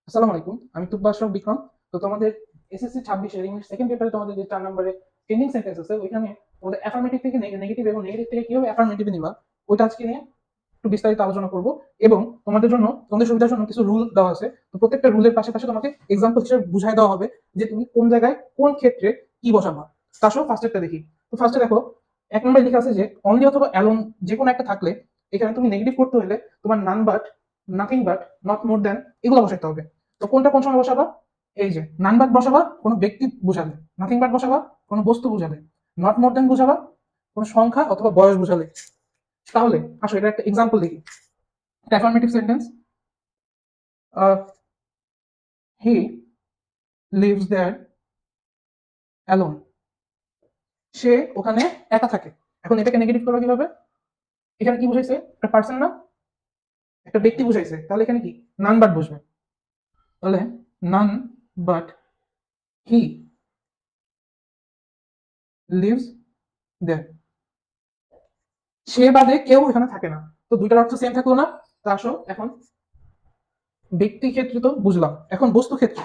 আসসালামু আলাইকুম, আমি তুব্বা আশরাফ বিক্রম। তো তোমাদের এসএসসি 26 এর ইংলিশ সেকেন্ড পেপারে তোমাদের যে 4 নম্বরে চেঞ্জিং সেন্টেন্স আছে, ওইখানে তোমাদের অ্যাফার্মেটিভ থেকে নেগেটিভ এবং নেগেটিভ থেকে কিভাবে অ্যাফার্মেটিভ নিবা, ওইটা আজকে নিয়ে একটু বিস্তারিত আলোচনা করব। এবং তোমাদের জন্য, তোমাদের সুবিধার জন্য কিছু রুল দেওয়া আছে। তো প্রত্যেকটা রুলের পাশে পাশে তোমাকে এক্সাম্পল হিসেবে বুঝাই দেওয়া হবে যে তুমি কোন জায়গায় কোন ক্ষেত্রে কি বসাবা। তার সব ফার্স্টেরটা দেখি। তো ফার্স্টে দেখো, 1 নম্বরে লেখা আছে যে অনলি অথবা অ্যালোন যে কোনো একটা থাকলে এখানে তুমি নেগেটিভ করতে হলে তোমার none but, nothing but, not more than এগুলো বসাতে হবে। তো কোনটা কোন সময় বসাবা? এই যে নান বাট বসাবা কোনো ব্যক্তি বোঝালে, নাথিং বাট বসাবা কোনো বস্তু বোঝালে, নট মোর দ্যান বোঝাবা কোনো সংখ্যা অথবা বয়স বোঝালে। তাহলে আসো এটা একটা এক্সাম্পল দেখি। Affirmative sentence, he lives there alone. সে ওখানে একা থাকে। এখন এটাকে নেগেটিভ করবা কিভাবে? এখানে কি বুঝাইছে? একটা পার্সন না, একটা ব্যক্তি বুঝাইছে, তাহলে এখানে কি নান বাট বসবে। তাহলে নান বাট হি লিভস দেয়ার। সে বাদে কেউ এখানে থাকে না। তো দুইটার অর্থ সেম থাকলো না? তা আসো এখন ব্যক্তি ক্ষেত্রে তো বুঝলাম, এখন বস্তু ক্ষেত্রে।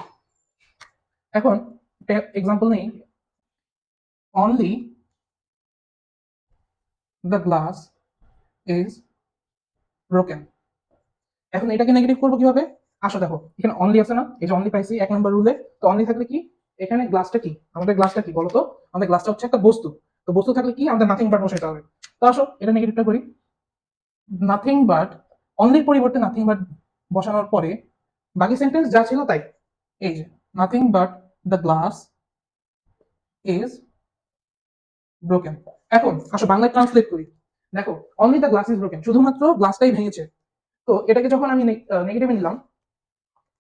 এখন এক্সাম্পল নেই, only the glass is broken. এখন এটাকে নেগেটিভ করবো কিভাবে? আসো দেখো, এখানে অনলি আছে না, এই যে অনলি পাইছি 1 নম্বর রুলে। তো অনলি থাকলে কি, এখানে গ্লাসটা কি, আমাদের গ্লাসটা কি বলতো? আমাদের গ্লাসটা হচ্ছে একটা বস্তু। তো বস্তু থাকলে কি, আমাদের নাথিং বাট বসাইতে হবে। তো আসো এটা নেগেটিভটা করি। নাথিং বাট, অনলির পরিবর্তে নাথিং বাট বসানোর পরে বাকি সেন্টেন্স যা ছিল তাই। এই যে nothing but the glass is broken. এখন আসো বাংলায় ট্রান্সলেট করি। দেখো, only the glass is broken, শুধুমাত্র গ্লাসটাই ভেঙেছে। তো এটাকে যখন আমি নেগেটিভে নিলাম,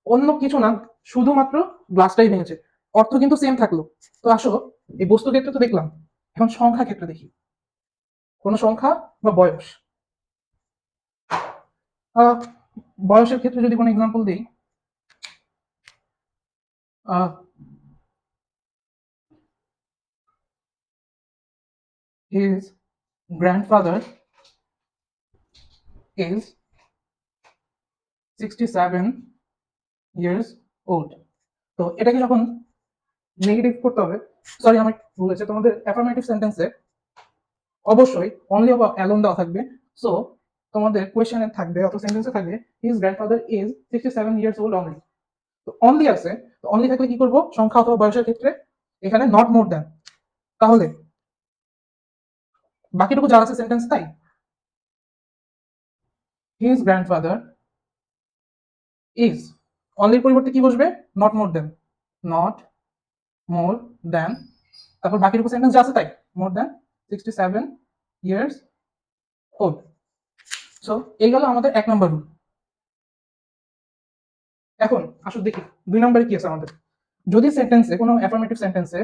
অন্য কিছু না, শুধুমাত্র গ্লাসটাই ভেঙেছে, অর্থ কিন্তু সেম থাকলো। তো আসো এই বস্তু ক্ষেত্রে তো দেখলাম, এখন সংখ্যা ক্ষেত্রে দেখি। কোন সংখ্যা বা বয়স। আহ, বয়সের ক্ষেত্রে যদি কোনো এক্সাম্পল দিই, his grandfather is 67 years old. তো এটাকে যখন নেগেটিভ করতে হবে, সরি আমার ভুল হয়েছে, তোমাদের অ্যাফার্মেটিভ সেন্টেন্সে অবশ্যই অনলি বা অ্যালোন দেওয়া থাকবে। সো তোমাদের কোয়েশ্চেনে থাকবে অথবা সেন্টেন্সে থাকবে his grandfather is 67 years old only. তো অনলি আছে, তো অনলি থাকলে কি করব? সংখ্যা অথবা বয়সের ক্ষেত্রে এখানে নট মোর দ্যান। তাহলে বাকিটুকু যা আছে সেন্টেন্স তাই। হিজ গ্র্যান্ডফাদার ইজ, অনলির পরিবর্তে কি বসবে? Not more than, not more than. তারপর বাকিটুকু সেন্টেন্স যা আছে তাই, more than 67 years old. So এই গেল আমাদের 1 নম্বর রুল। এখন আসলে দেখি 2 নম্বরে কি আছে আমাদের। যদি সেন্টেন্সে, কোনো অ্যাফার্মেটিভ সেন্টেন্সে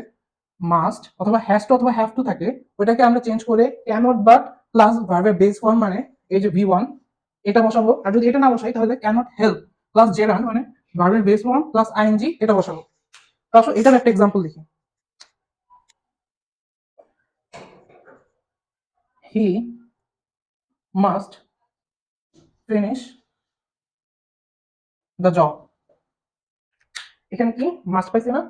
মাস্ট অথবা হ্যাজ টু অথবা হ্যাভ টু থাকে, ওইটাকে আমরা চেঞ্জ করে ক্যানট বাট প্লাস ভার্বের বেস ফর্ম, মানে এই যে V1, এটা বসাবো। আর যদি এটা না বসাই তাহলে ক্যানট হেল্প প্লাস জেরান, মানে ভার্বের বেস ফর্ম প্লাস আইএনজি, এটা বসাবো। তো আসলে এটার একটা এক্সাম্পল দেখি। He must finish the job. এখানে কি মাস্ট পাইছি না?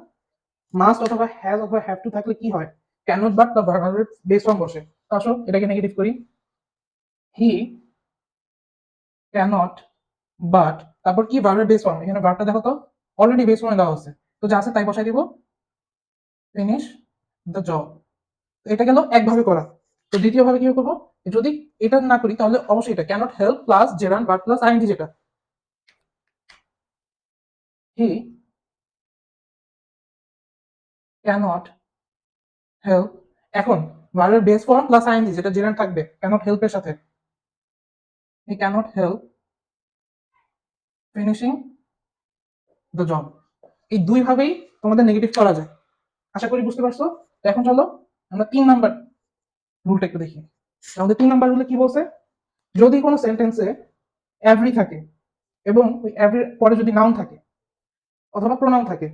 মাস্ট অথবা হ্যাজ অথবা হ্যাভ টু থাকলে কি হয়? ক্যানট বাট বা ভার্বের বেস ফর্ম বসে। তো আসলে এটাকে নেগেটিভ করি। হি ক্যানট বাট, তারপর কি ভার্বের বেস ফর্ম, এখানে ভার্বটা দেখো তো অলরেডি বেস ফর্মে দেওয়া আছে, তো যা আছে তাই বসাই দিব, ফিনিশ দ্য জব। এটা গেল একভাবে করা। তো দ্বিতীয় ভাবে কি করবো? যদি এটা না করি তাহলে অবশ্যই এটা cannot help plus gerund verb plus ING, যেটা হি ক্যানট হেল্প। এখন ভার্বের বেস ফর্ম প্লাস আইএনজি, যেটা জেরান থাকবে ক্যানট হেল্পের সাথে, he cannot help finishing the job. এই দুই ভাবেই তোমাদের নেগেটিভ করা যায়। আশা করি বুঝতে পারছো। তো এখন চলো আমরা 3 নাম্বার রুলটা একটু দেখি। আমাদের 3 নাম্বার রুলে কি বলছে? যদি কোনো সেন্টেন্সে এভরি থাকে এবং ওই এভরি পরে যদি নাউন থাকে অথবা প্রোনাউন থাকে,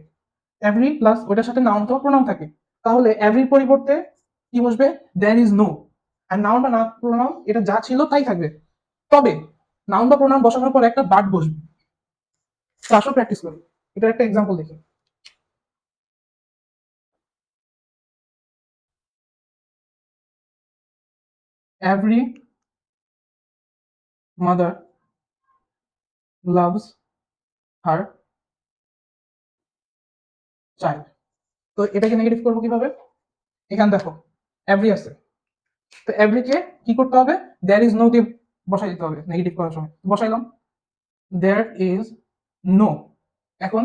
এভরি প্লাস ওইটার সাথে নাউন অথবা প্রোনাউন থাকে, তাহলে এভরির পরিবর্তে কি বসবে? There is no. আর নাউন বা না প্রোনাউন এটা যা ছিল তাই থাকবে। তবে নাউন বা প্রোনাউন বসানোর পর একটা বাট বসবে। তো আসো প্র্যাকটিস করি। এটার একটা এক্সাম্পল দেখি। Every mother loves her child. তো এটাকে নেগেটিভ করবো কিভাবে? এখানে দেখো এভরি আছে, তো এভরিকে কি করতে হবে? দেয়ার ইজ নো দিয়ে বসাই দিতে হবে নেগেটিভ করার সময়। বসাইলাম দেয়ার ইজ নো। এখন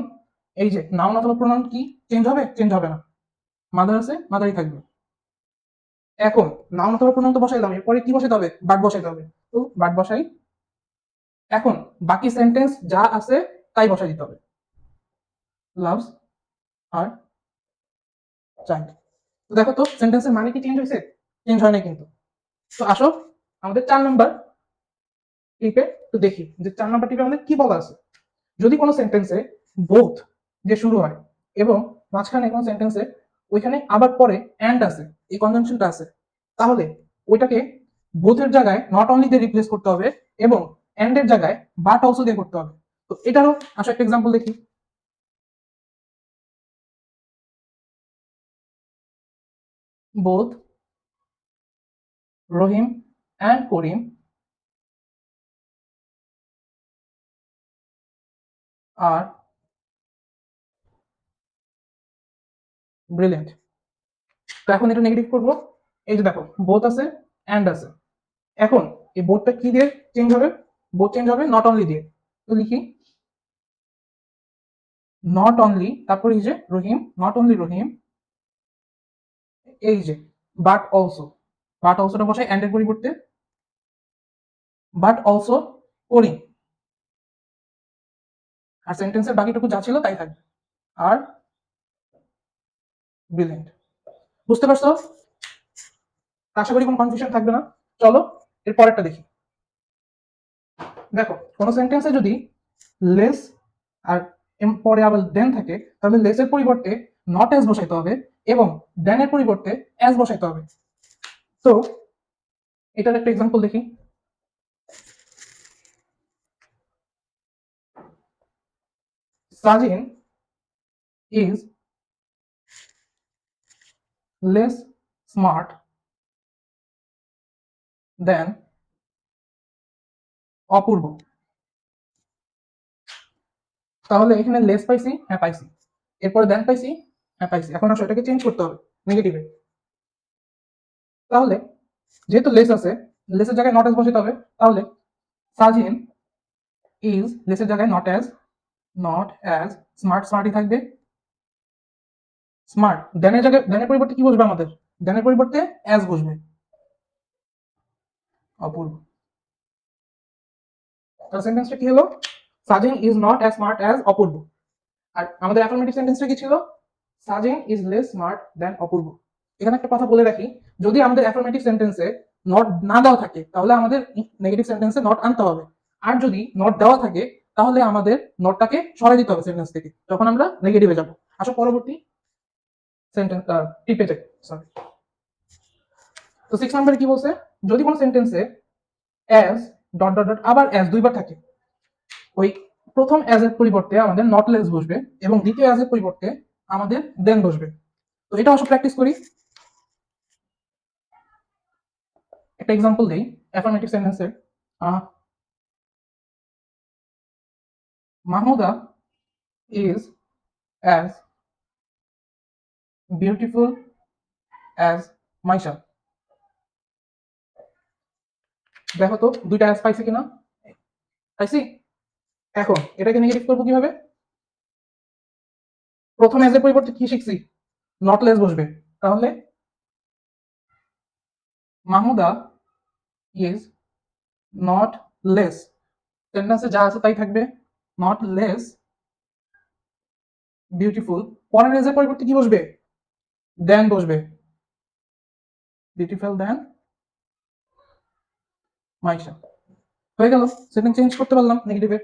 এই যে নাউন অথবা প্রোনাউন কি চেঞ্জ হবে? চেঞ্জ হবে না, মাদার আছে মাদারই থাকবে। এখন নাউন অথবা প্রোনাউন তো বসাইলাম, এরপরে কি বসাইতে হবে? বাট বসাইতে হবে। তো বাট বসাই। এখন বাকি সেন্টেন্স যা আছে তাই বসাই দিতে হবে। লাভস আর চাইল্ড। তো দেখো তো সেন্টেন্সের মানে কি চেঞ্জ হয়েছে? চেঞ্জ হয় না কিন্তু। তো আসো আমাদের 4 নাম্বার টিপে একটু দেখি যে 4 নাম্বার টিপে আমাদের কি বলা আছে। যদি কোনো সেন্টেন্সে বোথ যে শুরু হয় এবং মাঝখানে কোনো সেন্টেন্সে ওইখানে আবার পরে অ্যান্ড আছে, এই কনজাংশনটা আছে, তাহলে ওইটাকে বোথের জায়গায় নট অনলি দিয়ে রিপ্লেস করতে হবে এবং অ্যান্ড এর জায়গায় বাট অলসো দিয়ে করতে হবে। তো এটারও আসো একটা এক্সাম্পল দেখি। Both Rahim and Karim R brilliant. তো এখন এটা নেগেটিভ করবো। এই যে দেখো বোথ আছে অ্যান্ড আছে, এখন এই বোথটা কি দিয়ে চেঞ্জ হবে? বোথ চেঞ্জ হবে নট অনলি দিয়ে। তো লিখি নট অনলি, তারপর এই যে রহিম, নট অনলি রহিম, এই যে বাট অলসো, বাট অলসোটা বসাই অ্যান্ড এর পরিবর্তে, বাট অলসো করিম, আর সেন্টেন্সের বাকিটুকু যা ছিল তাই থাকবে, আর ব্রিলিয়েন্ট। বুঝতে পারছো? আশা করি কোনো কনফিউশন থাকবে না। চলো এর পরেরটা দেখি। দেখো কোন সেন্টেন্সে যদি লেস আর পরে আবার দেন থাকে, তাহলে লেসের পরিবর্তে নট অ্যাজ বসাইতে হবে এবং দেনের পরিবর্তে অ্যাজ বসাইতে হবে। তো এটার একটা এক্সাম্পল দেখি। Sajin is less smart than অপূর্ব। তাহলে এখানে লেস পাইছি, হ্যাঁ পাইছি, এরপরে দেন পাইছি, হ্যাঁ পাইছি। এখন আসলে এটাকে চেঞ্জ করতে হবে নেগেটিভে। তাহলে যেহেতু লেস আছে, লেসের জায়গায় নট অ্যাজ বসাতে হবে। তাহলে সাজিন ইজ লেসের জায়গায় নট অ্যাজ স্মার্ট, স্মার্টই থাকবে। স্মার্ট দেনের জায়গায়, দেনের পরিবর্তে কি বসবে আমাদের? দেনের পরিবর্তে অ্যাজ বসবে, অপূর্ব। তাহলে সেন্টেন্সটা কি হলো? Sajin is not as smart as Apurbo. আর আমাদের অ্যাফার্মেটিভ সেন্টেন্সটা কি ছিল? Sajin is less smart than Apurbo. এখানে একটা কথা বলে রাখি, যদি আমাদের অ্যাফার্মেটিভ সেন্টেন্সে নট না দেওয়া থাকে তাহলে আমাদের নেগেটিভ সেন্টেন্সে নট আনতে হবে, আর যদি নট দেওয়া থাকে তাহলে আমাদের নটটাকে সরাই দিতে হবে সেন্টেন্স থেকে যখন আমরা নেগেটিভে যাব। আসো পরবর্তী সেন্টেন্স টিপে যাই, সরি। তো 6 নম্বরে কি বলছে? যদি কোনো সেন্টেন্সে অ্যাজ ডট ডট ডট আবার অ্যাজ দুইবার থাকে, ওই প্রথম অ্যাজ এর পরিবর্তে আমাদের নট লেস বসবে এবং দ্বিতীয় অ্যাজ এর পরিবর্তে আমাদের দেন বসবে। তো এটা অবশ্য প্র্যাকটিস করি। একটা এক্সাম্পল দেই অ্যাফার্মেটিভ সেন্টেন্সের। Mahmuda is as beautiful as Maisha. দেখো তো দুইটা অ্যাজ পাইছি কিনা? পাইছি। এখন এটাকে নেগেটিভ করবো কিভাবে? প্রথম অ্যাজ এর পরিবর্তে কি শিখছি? নট লেস বসবে। তাহলে মাহমুদা ইজ নট লেস, সেন্টেন্সে যা আছে তাই থাকবে, নট লেস বিউটিফুল। পরের অ্যাজ এর পরিবর্তে কি বসবে? দেন বসবে, বিউটিফুল দেন মাইশা। হয়ে গেল, সেটিং চেঞ্জ করতে পারলাম নেগেটিভে।